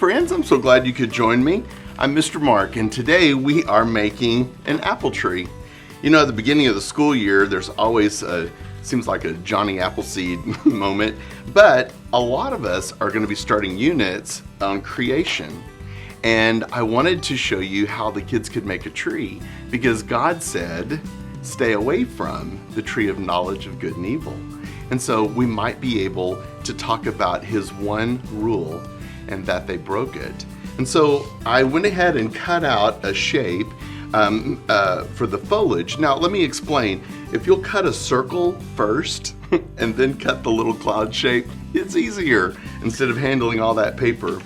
friends, I'm so glad you could join me. I'm Mr. Mark, and today we are making an apple tree. You know, at the beginning of the school year, there's always seems like a Johnny Appleseed moment, but a lot of us are going to be starting units on creation. And I wanted to show you how the kids could make a tree, because God said, stay away from the tree of knowledge of good and evil. And so we might be able to talk about his one rule and that they broke it. And so I went ahead and cut out a shape for the foliage. Now let me explain. If you'll cut a circle first and then cut the little cloud shape, it's easier instead of handling all that paper.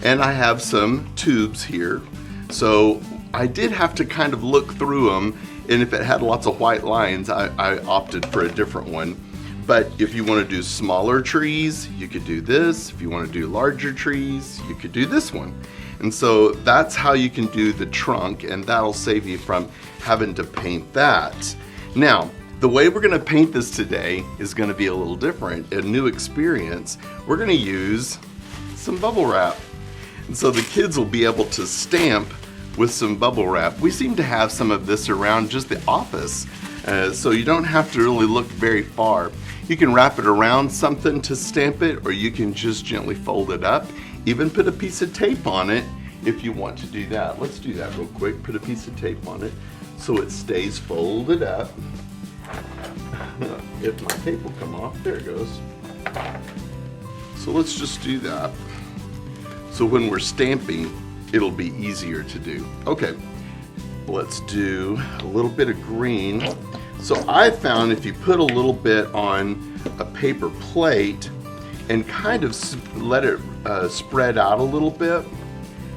And I have some tubes here. So I did have to kind of look through them, and if it had lots of white lines, I opted for a different one. But if you want to do smaller trees, you could do this. If you want to do larger trees, you could do this one. And so that's how you can do the trunk, and that'll save you from having to paint that. Now, the way we're going to paint this today is going to be a little different, a new experience. We're going to use some bubble wrap. And so the kids will be able to stamp with some bubble wrap. We seem to have some of this around just the office, so you don't have to really look very far. You can wrap it around something to stamp it, or you can just gently fold it up. Even put a piece of tape on it if you want to do that. Let's do that real quick. Put a piece of tape on it so it stays folded up. If my tape will come off, there it goes. So let's just do that. So when we're stamping, it'll be easier to do. Okay, let's do a little bit of green. So I found if you put a little bit on a paper plate and kind of let it spread out a little bit,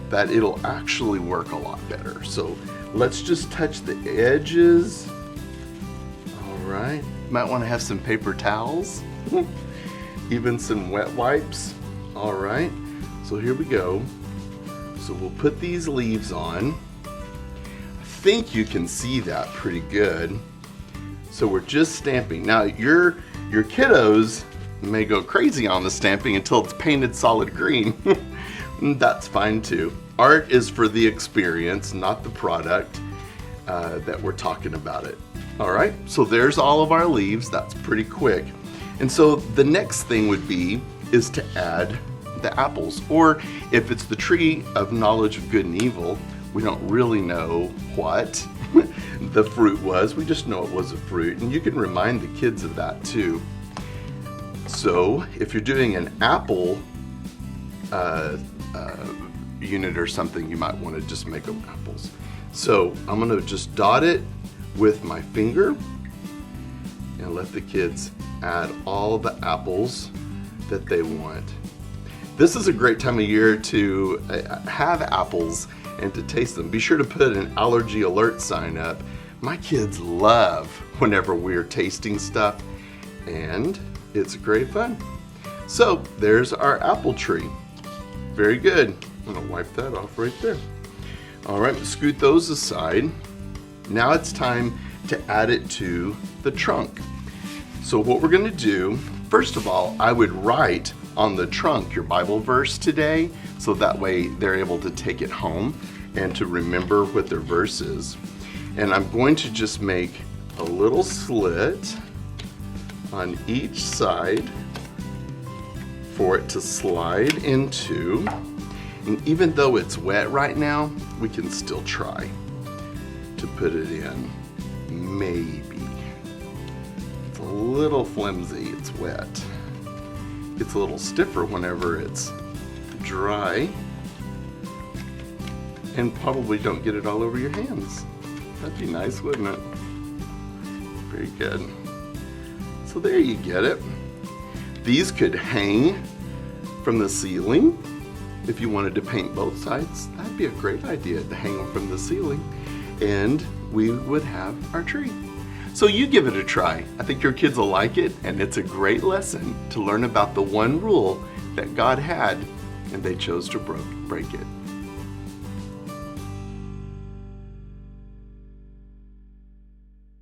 that it'll actually work a lot better. So let's just touch the edges. All right, might want to have some paper towels, even some wet wipes. All right, so here we go. So we'll put these leaves on. I think you can see that pretty good. So we're just stamping. Now your kiddos may go crazy on the stamping until it's painted solid green. That's fine too. Art is for the experience, not the product that we're talking about it. All right, so there's all of our leaves. That's pretty quick. And so the next thing would be is to add the apples, or if it's the tree of knowledge of good and evil, we don't really know what the fruit was. We just know it was a fruit, and you can remind the kids of that too. So if you're doing an apple unit or something, you might want to just make them apples. So I'm going to just dot it with my finger and let the kids add all the apples that they want. This is a great time of year to have apples and to taste them. Be sure to put an allergy alert sign up. My kids love whenever we're tasting stuff, and it's great fun. So there's our apple tree. Very good. I'm gonna wipe that off right there. All right, scoot those aside. Now it's time to add it to the trunk. So what we're gonna do, first of all, I would write on the trunk your Bible verse today, so that way they're able to take it home and to remember what their verse is. And I'm going to just make a little slit on each side for it to slide into. And even though it's wet right now, we can still try to put it in. Maybe. It's a little flimsy, it's wet. It's a little stiffer whenever it's dry, and probably don't get it all over your hands. That'd be nice, wouldn't it? Very good. So there you get it. These could hang from the ceiling. If you wanted to paint both sides, that'd be a great idea to hang them from the ceiling, and we would have our tree. So you give it a try. I think your kids will like it, and it's a great lesson to learn about the one rule that God had, and they chose to break it.